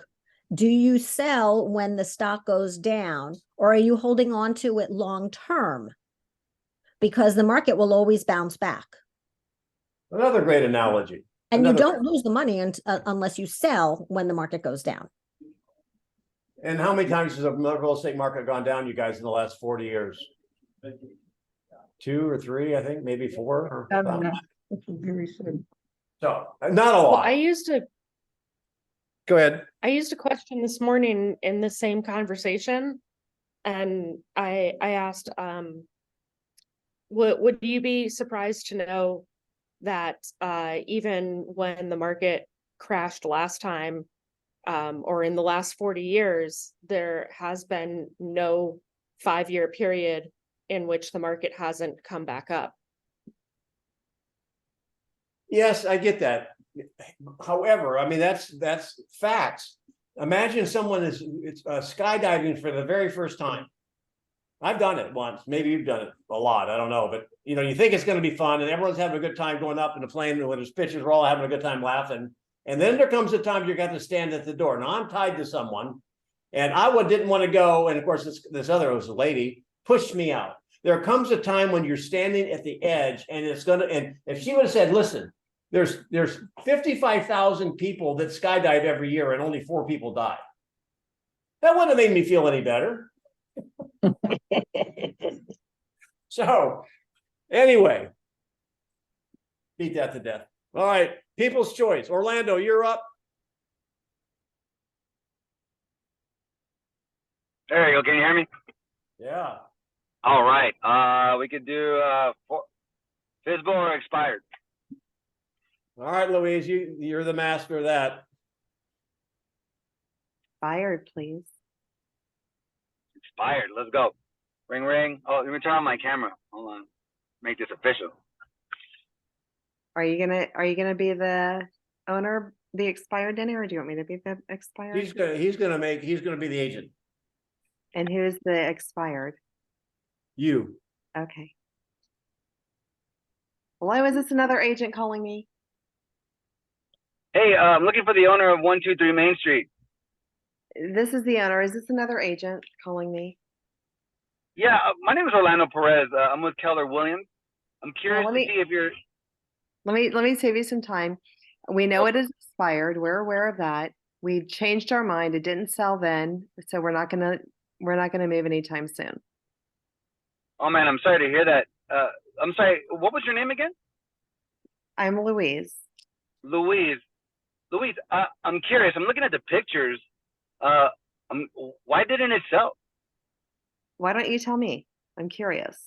Do you sell when the stock goes down, or are you holding on to it long term? Because the market will always bounce back. Another great analogy. And you don't lose the money unless you sell when the market goes down. And how many times has the real estate market gone down, you guys, in the last 40 years? 2 or 3, I think, maybe 4. So not a lot. Well, I used to Go ahead. I used a question this morning in the same conversation, and I asked, would you be surprised to know that even when the market crashed last time, or in the last 40 years, there has been no 5-year period in which the market hasn't come back up? Yes, I get that. however, I mean, that's facts. Imagine someone is skydiving for the very first time. I've done it once. Maybe you've done it a lot. I don't know, but you know, you think it's going to be fun, and everyone's having a good time going up in the plane, and when there's pictures, we're all having a good time laughing. And then there comes a time you got to stand at the door. Now I'm tied to someone, and didn't want to go. And of course, this other was a lady pushed me out. There comes a time when you're standing at the edge, and and if she would have said, "Listen, there's 55,000 people that skydive every year, and only 4 people die," that wouldn't have made me feel any better. So anyway, beat that to death. All right, people's choice. Orlando, you're up. There you go. Can you hear me? Yeah. All right. We could do FSBO or expired. All right, Louise, you're the master of that. Expired, please. Expired. Let's go. Ring, ring. Oh, let me turn on my camera. Hold on. Make this official. Are you gonna be the owner, the expired, Denny, or do you want me to be the expired? He's gonna be the agent. And who's the expired? You. Okay. Hello, is this another agent calling me? Hey, I'm looking for the owner of 123 Main Street. This is the owner. Is this another agent calling me? Yeah, my name is Orlando Perez. I'm with Keller Williams. I'm curious to see if you're. Let me save you some time. We know it is expired. We're aware of that. We've changed our mind. It didn't sell then, so we're not gonna move anytime soon. Oh man, I'm sorry to hear that. I'm sorry. What was your name again? I'm Louise. Louise. Louise, I'm curious. I'm looking at the pictures. Why didn't it sell? Why don't you tell me? I'm curious.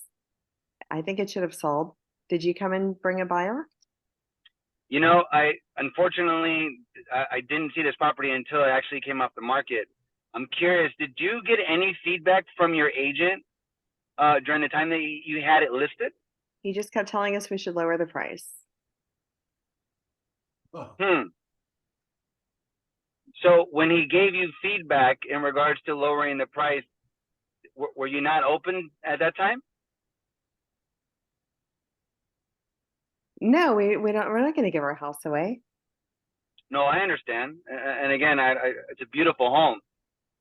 I think it should have sold. Did you come and bring a buyer? You know, unfortunately I didn't see this property until it actually came off the market. I'm curious, did you get any feedback from your agent during the time that you had it listed? He just kept telling us we should lower the price. So when he gave you feedback in regards to lowering the price, were you not open at that time? No, we're not going to give our house away. No, I understand. And again, it's a beautiful home.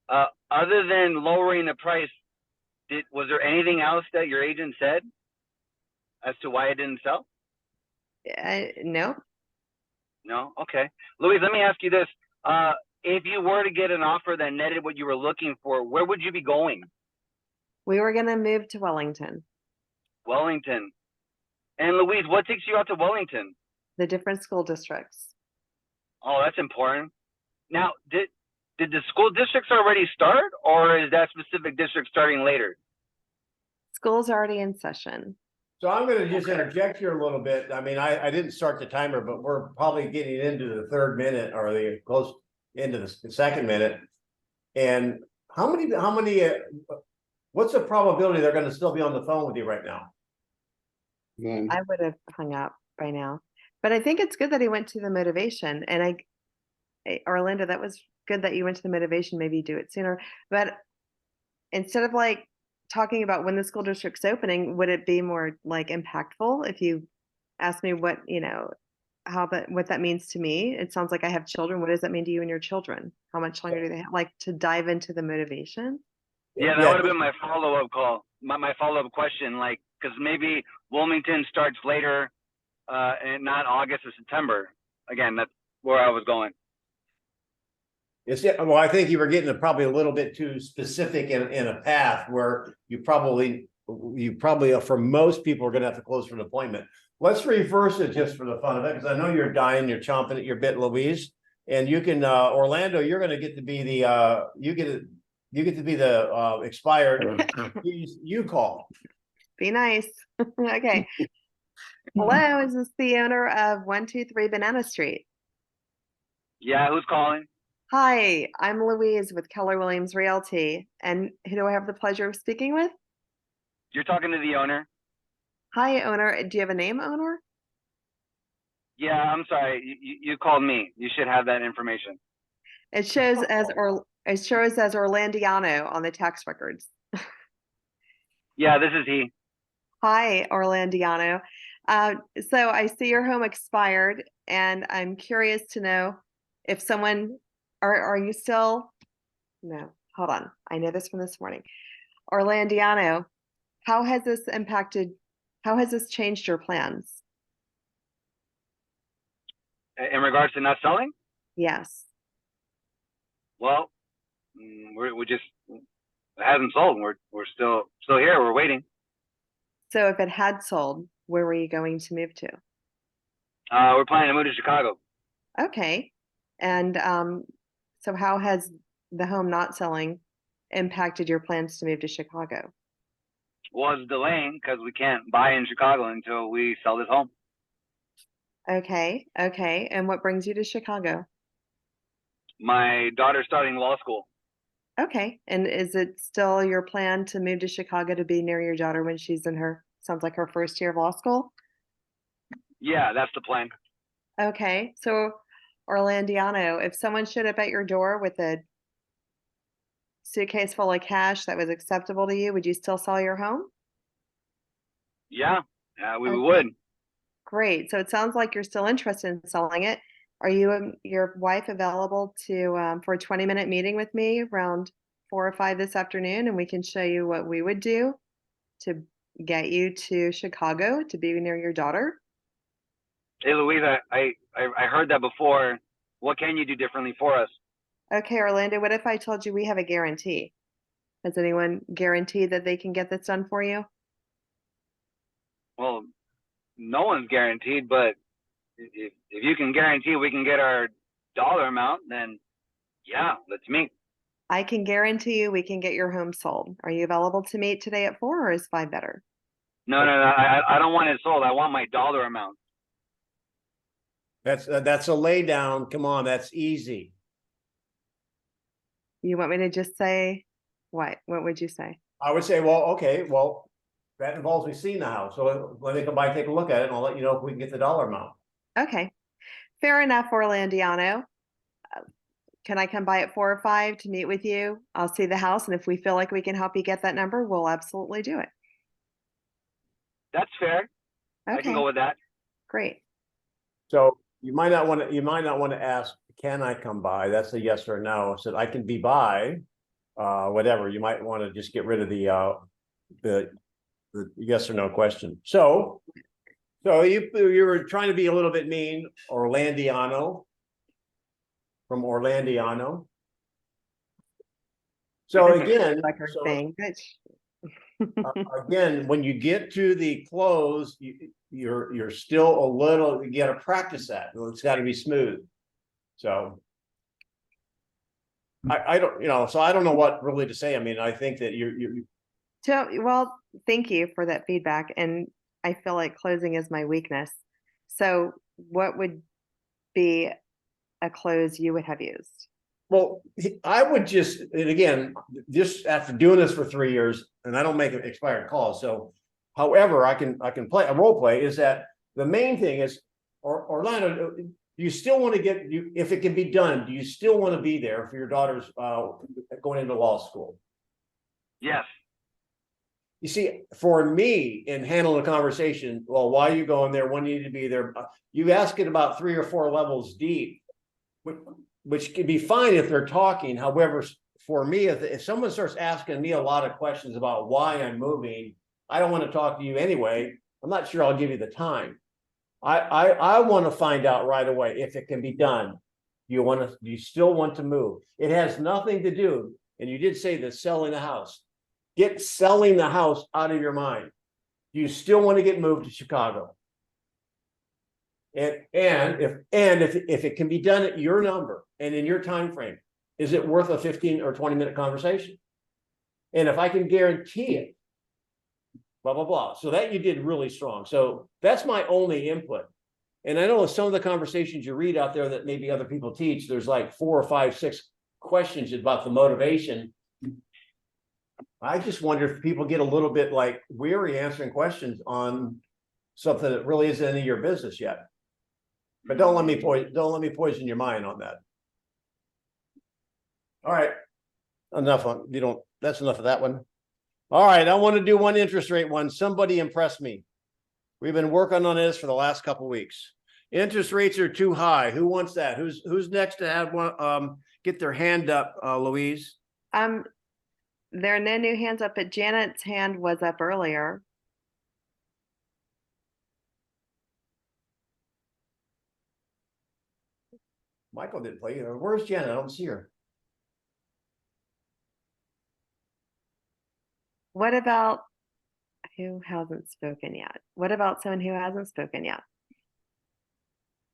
Other than lowering the price, was there anything else that your agent said as to why it didn't sell? No. No? Okay. Louise, let me ask you this. If you were to get an offer that netted what you were looking for, where would you be going? We were going to move to Wellington. Wellington. And Louise, what takes you out to Wellington? The different school districts. Oh, that's important. Now, did the school districts already start, or is that specific district starting later? School's already in session. So I'm going to just interject here a little bit. I mean, I didn't start the timer, but we're probably getting into the 3rd minute or the close into the 2nd minute. And how many, what's the probability they're going to still be on the phone with you right now? I would have hung up by now, but I think it's good that he went to the motivation. And Orlando, that was good that you went to the motivation. Maybe do it sooner, but instead of like talking about when the school district's opening, would it be more like impactful if you asked me what, what that means to me? It sounds like I have children. What does that mean to you and your children? How much longer do they have? Like, to dive into the motivation? Yeah, that would have been my follow-up call, my follow-up question, like, because maybe Wilmington starts later and not August or September. Again, that's where I was going. Well, I think you were getting probably a little bit too specific in a path where you probably for most people are going to have to close for an appointment. Let's reverse it just for the fun of it, because I know you're dying, you're chomping at your bit, Louise, and you can Orlando, you're going to get to be the you get to be the expired. You call. Be nice. Okay. Hello, is this the owner of 123 Banana Street? Yeah, who's calling? Hi, I'm Louise with Keller Williams Realty. And who do I have the pleasure of speaking with? You're talking to the owner. Hi, owner. Do you have a name, owner? Yeah, I'm sorry. You called me. You should have that information. It shows as Orlandiano on the tax records. Yeah, this is he. Hi, Orlandiano. So I see your home expired, and I'm curious to know if someone, are you still, no, hold on. I know this from this morning. Orlandiano, how has this changed your plans? In regards to not selling, Yes. well, we just it hasn't sold. We're still here. We're waiting. So if it had sold, where were you going to move to? We're planning to move to Chicago. Okay. And so how has the home not selling impacted your plans to move to Chicago? Well, it's delaying because we can't buy in Chicago until we sell this home. Okay. Okay. And what brings you to Chicago? My daughter's starting law school. Okay. And is it still your plan to move to Chicago to be near your daughter when she's in her, sounds like her first year of law school? Yeah, that's the plan. Okay. So Orlandiano, if someone showed up at your door with a suitcase full of cash that was acceptable to you, would you still sell your home? Yeah, we Okay. would. Great. So it sounds like you're still interested in selling it. Are you and your wife available to for a 20-minute meeting with me around 4 or 5 this afternoon, and we can show you what we would do to get you to Chicago to be near your daughter? Hey, Louisa, I heard that before. What can you do differently for us? Okay, Orlando, what if I told you we have a guarantee? Has anyone guaranteed that they can get this done for you? Well, no one's guaranteed, but if you can guarantee we can get our dollar amount, then yeah, let's meet. I can guarantee you we can get your home sold. Are you available to meet today at 4, or is 5 better? No, I don't want it sold. I want my dollar amount. That's a lay down. Come on, that's easy. You want me to just say what? What would you say? I would say, well, okay, well, that involves me seeing the house. So when they come by, take a look at it, and I'll let you know if we can get the dollar amount. Okay, fair enough, Orlandiano. Can I come by at 4 or 5 to meet with you? I'll see the house, and if we feel like we can help you get that number, we'll absolutely do it. That's fair. I can Okay, go with that. great. So you might not want to ask, can I come by? That's a yes or no. So I can be by, whatever. You might want to just get rid of the yes or no question. So you were trying to be a little bit mean, Orlandiano. From Orlandiano. So again, Like her thing, again, when you get to the close, you're still a little, you got to practice that. It's got to be smooth. So I don't, so I don't know what really to say. I mean, I think that you. So, well, thank you for that feedback. And I feel like closing is my weakness. So what would be a close you would have used? Well, I would just, and again, just after doing this for 3 years, and I don't make expired calls. So however, I can play a role play is that the main thing is, Orlando, do you still want to get you, if it can be done, do you still want to be there for your daughter's going into law school? Yes. You see, for me, in handling a conversation, well, why are you going there? When you need to be there? You ask it about 3 or 4 levels deep, which can be fine if they're talking. However, for me, if someone starts asking me a lot of questions about why I'm moving, I don't want to talk to you anyway. I'm not sure I'll give you the time. I want to find out right away if it can be done. Do you still want to move? It has nothing to do, and you did say that selling the house. Get selling the house out of your mind. Do you still want to get moved to Chicago? And if it can be done at your number and in your time frame, is it worth a 15 or 20-minute conversation? And if I can guarantee it, blah, blah, blah. So that you did really strong. So that's my only input. And I know some of the conversations you read out there that maybe other people teach, there's like 4 or 5, 6 questions about the motivation. I just wonder if people get a little bit like weary answering questions on something that really isn't any of your business yet. But don't let me poison your mind on that. All right. Enough on, that's enough of that one. All right, I want to do one interest rate one. Somebody impress me. We've been working on this for the last couple weeks. Interest rates are too high. Who wants that? Who's next to have one, get their hand up, Louise? There are no new hands up, but Janet's hand was up earlier. Michael didn't play. Where's Janet? I don't see her. What about who hasn't spoken yet? What about someone who hasn't spoken yet?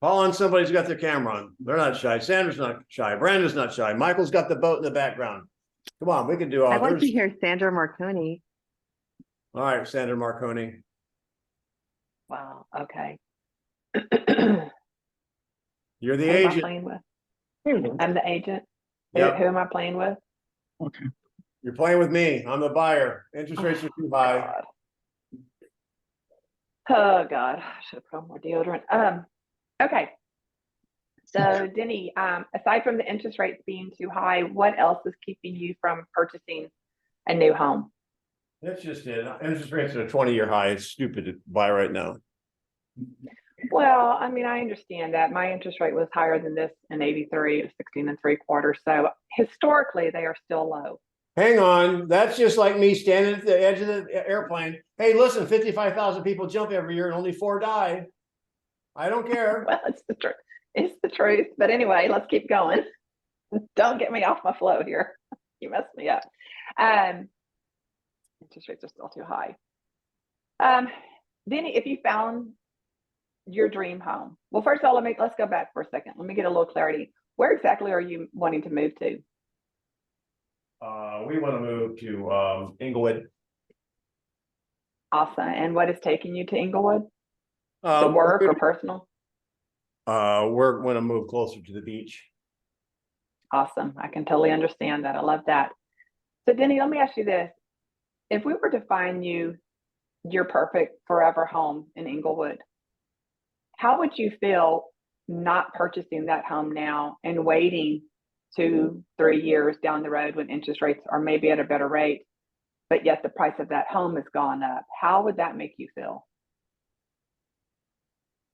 Call on somebody who's got their camera on. They're not shy. Sandra's not shy. Brandon's not shy. Michael's got the boat in the background. Come on, we can do all. I'd like to hear Sandra Marconi. All right, Sandra Marconi. Wow, okay. You're the Who am I agent. playing with? I'm the agent. Yep. Who am I playing with? Okay. You're playing with me. I'm the buyer. Interest rates are too high. God. Oh God, I should have put on more deodorant. Okay. So Denny, aside from the interest rates being too high, what else is keeping you from purchasing a new home? That's just it. Interest rates are a 20-year high. It's stupid to buy right now. Well, I mean, I understand that my interest rate was higher than this in 83, it was 16 3/4. So historically, they are still low. Hang on. That's just like me standing at the edge of the airplane. Hey, listen, 55,000 people jump every year and only 4 die. I don't care. Well, it's the truth. It's the truth. But anyway, let's keep going. Don't get me off my flow here. You messed me up. Interest rates are still too high. Denny, if you found your dream home, well, first of all, let's go back for a second. Let me get a little clarity. Where exactly are you wanting to move to? We want to move to Inglewood. Awesome. And what is taking you to Inglewood? The work or personal? We're going to move closer to the beach. Awesome. I can totally understand that. I love that. So Denny, let me ask you this. If we were to find you your perfect forever home in Inglewood, how would you feel not purchasing that home now and waiting 2-3 years down the road when interest rates are maybe at a better rate, but yet the price of that home has gone up? How would that make you feel?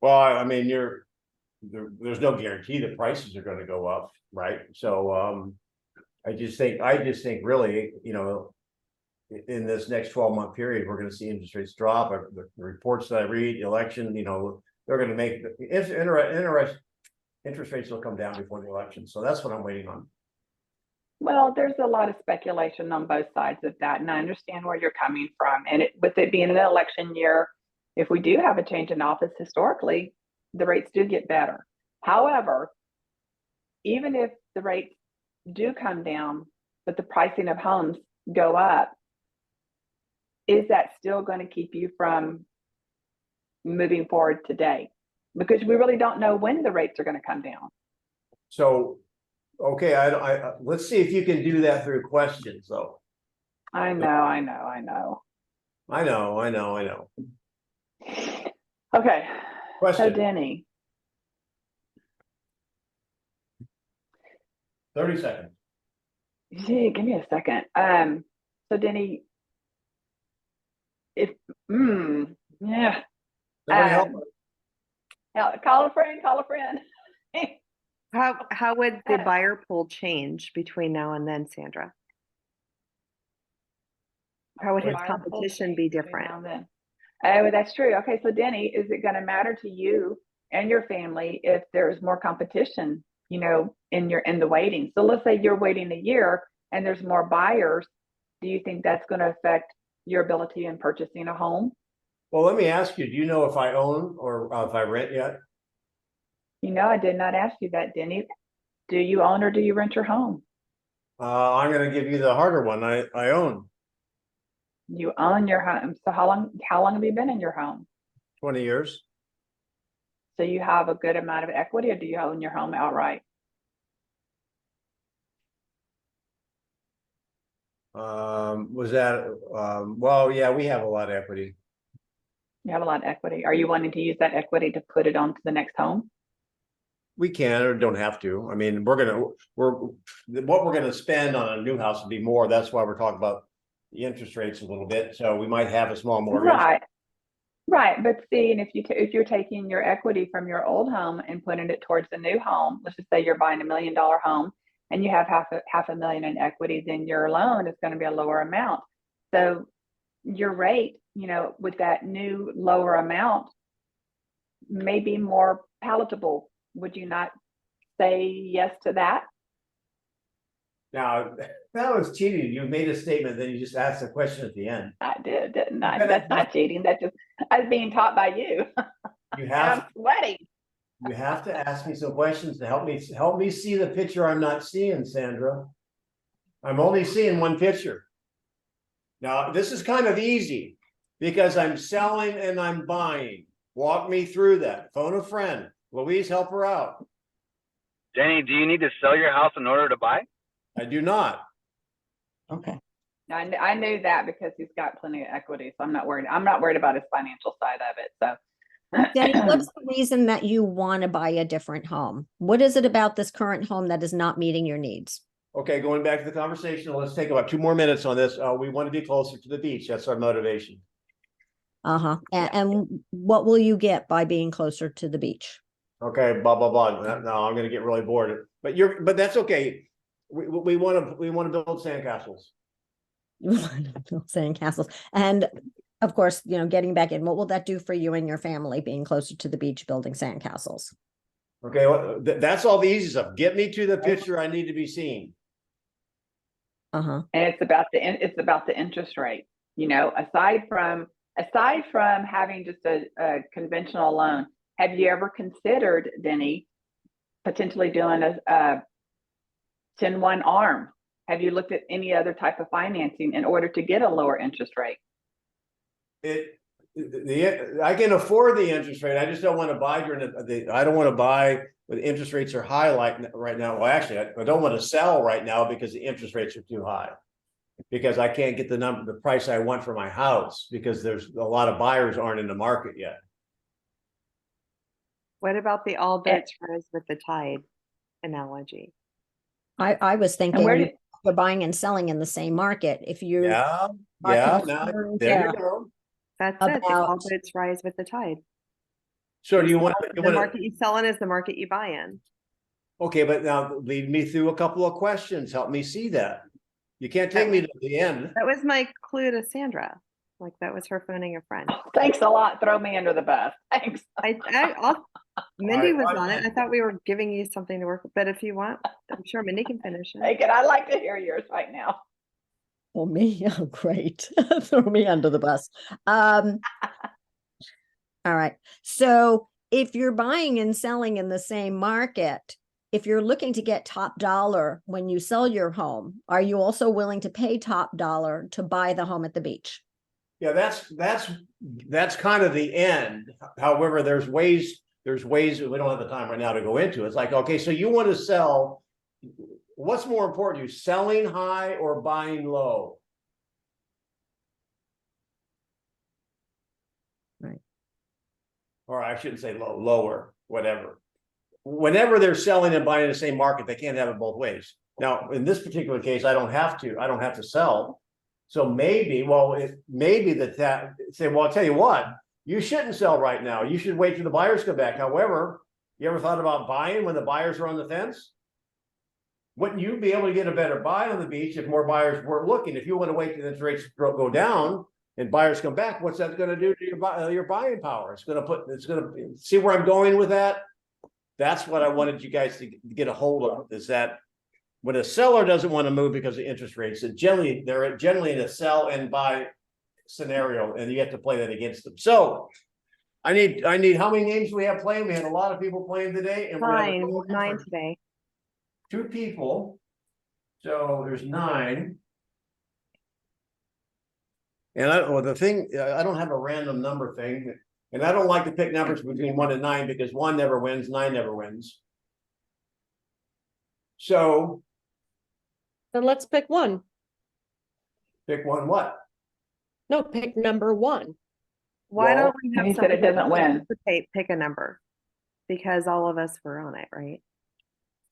Well, I mean, there's no guarantee the prices are going to go up, right? So I just think really, in this next 12-month period, we're going to see interest rates drop. The reports that I read, the election, they're going to make interest rates will come down before the election. So that's what I'm waiting on. Well, there's a lot of speculation on both sides of that, and I understand where you're coming from. And with it being an election year, if we do have a change in office, historically, the rates do get better. However, even if the rates do come down, but the pricing of homes go up, is that still going to keep you from moving forward today? Because we really don't know when the rates are going to come down. So, okay, let's see if you can do that through questions, though. I know. Okay. Question. So Denny. 30 seconds. Gee, give me a second. So Denny, yeah. Somebody help. Call a friend. How would the buyer pool change between now and then, Sandra? How would his competition be different? Oh, that's true. Okay, so Denny, is it going to matter to you and your family if there's more competition, in the waiting? So let's say you're waiting a year and there's more buyers. Do you think that's going to affect your ability in purchasing a home? Well, let me ask you, do you know if I own or if I rent yet? I did not ask you that, Denny. Do you own or do you rent your home? I'm going to give you the harder one. I own. You own your home. So how long have you been in your home? 20 years. So you have a good amount of equity, or do you own your home outright? Well, yeah, we have a lot of equity. You have a lot of equity. Are you wanting to use that equity to put it onto the next home? We can or don't have to. I mean, what we're gonna spend on a new house would be more. That's why we're talking about the interest rates a little bit. So we might have a small mortgage. Right. Right, but see, and if you're taking your equity from your old home and putting it towards the new home, let's just say you're buying $1 million home and you have half a million in equity, then your loan is going to be a lower amount. So your rate, with that new lower amount may be more palatable. Would you not say yes to that? Now, that was cheating. You made a statement, then you just asked a question at the end. I did, didn't I? That's not cheating. That's just, I was being taught by you. You And have, I'm sweating. you have to ask me some questions to help me see the picture I'm not seeing, Sandra. I'm only seeing one picture. Now, this is kind of easy because I'm selling and I'm buying. Walk me through that. Phone a friend. Louise, help her out. Denny, do you need to sell your house in order to buy? I do not. Okay. I knew that because he's got plenty of equity, so I'm not worried. I'm not worried about his financial side of it. So, Denny, what's the reason that you want to buy a different home? What is it about this current home that is not meeting your needs? Okay, going back to the conversation, let's take about 2 more minutes on this. We want to be closer to the beach. That's our motivation. Uh-huh. And what will you get by being closer to the beach? Okay, blah, blah, blah. No, I'm gonna get really bored. But that's okay. We want to build sandcastles. Sandcastles. And of course, getting back in, what will that do for you and your family being closer to the beach, building sandcastles? Okay, well, that's all the easy stuff. Get me to the picture I need to be seeing. Uh-huh. and it's about the interest rate. Aside from having just a conventional loan, have you ever considered, Denny, potentially doing a 10-1 ARM? Have you looked at any other type of financing in order to get a lower interest rate? I can afford the interest rate. I just don't want to buy I don't want to buy when interest rates are high like right now. Well, actually, I don't want to sell right now because the interest rates are too high. Because I can't get the price I want for my house because there's a lot of buyers aren't in the market yet. What about the all boats rise with the tide analogy? I was thinking where did- you're buying and selling in the same market. If you Yeah, are now, concerned, there you go. That's it. The all About- boats rise with the tide. So do you want The market you sell in is the market you buy in. okay, but now lead me through a couple of questions. Help me see that. You can't take me to the end. That was my clue to Sandra. Like that was her phoning a friend. Thanks a lot. Throw me under the bus. Thanks. Mindy was Alright, on it. I thought we were giving you something to work with, but if you want, I'm sure Mindy can finish it. Hey, I'd like to hear yours right now. Oh, me? Oh, great. Throw me under the bus. All right. So if you're buying and selling in the same market, if you're looking to get top dollar when you sell your home, are you also willing to pay top dollar to buy the home at the beach? Yeah, that's kind of the end. However, there's ways we don't have the time right now to go into. It's like, okay, so you want to sell. What's more important to you, selling high or buying low? Right. Or I shouldn't say low, lower, whatever. Whenever they're selling and buying in the same market, they can't have it both ways. Now, in this particular case, I don't have to sell. So maybe, say, well, I'll tell you what, you shouldn't sell right now. You should wait till the buyers come back. However, you ever thought about buying when the buyers are on the fence? Wouldn't you be able to get a better buy on the beach if more buyers weren't looking? If you want to wait till the rates go down and buyers come back, what's that going to do to your buying power? It's going to see where I'm going with that. That's what I wanted you guys to get a hold of, is that when a seller doesn't want to move because of interest rates, they're generally in a sell and buy scenario, and you have to play that against them. So I need how many names do we have playing? We had a lot of people playing today, and Nine today. 2 people. So there's 9. And I don't have a random number thing, and I don't like to pick numbers between 1 and 9 because 1 never wins, 9 never wins. So Then let's pick one. pick one what? No, pick number one. Why Well, don't we have he said it somebody doesn't win. Pick a number. because all of us were on it, right?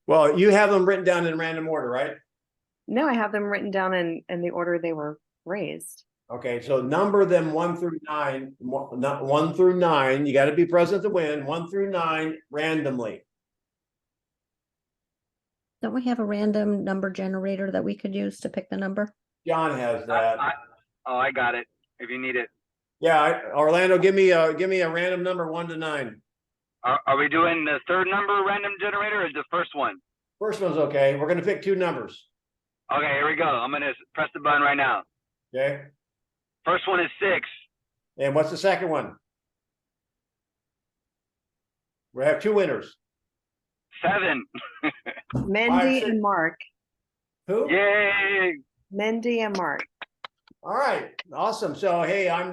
Well, you have them written down in random order, right? No, I have them written down in the order they were raised. Okay, so number them 1 through 9, not 1 through 9. You got to be present to win. 1 through 9 randomly. Don't we have a random number generator that we could use to pick the number? John has that. I got it, if you need it. Yeah, Orlando, give me a random number 1 to 9. Are we doing the third number random generator or the first one? First one's okay. We're gonna pick 2 numbers. Okay, here we go. I'm gonna press the button right now. Okay, First one is 6. and what's the second one? We have 2 winners. 7. Mindy six. and Mark. Who? Yay! Mindy and Mark. All right, awesome. So, hey, I'm,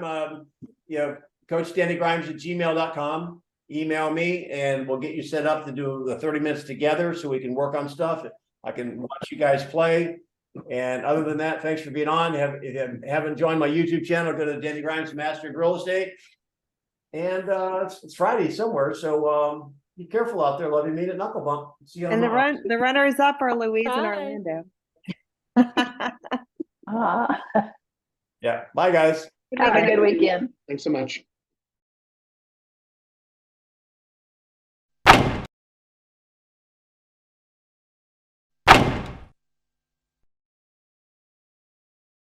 Coach Denny Grimes at gmail.com. Email me and we'll get you set up to do the 30 minutes together so we can work on stuff. I can watch you guys play. And other than that, thanks for being on. If you haven't joined my YouTube channel, go to Denny Grimes Master of Real Estate. And it's Friday somewhere, so be careful out there. Love you, meet at Knuckle Bump. See you And tomorrow. the runners up are Louise and Bye. Orlando. Yeah, bye guys. Have a good weekend. Thanks so much.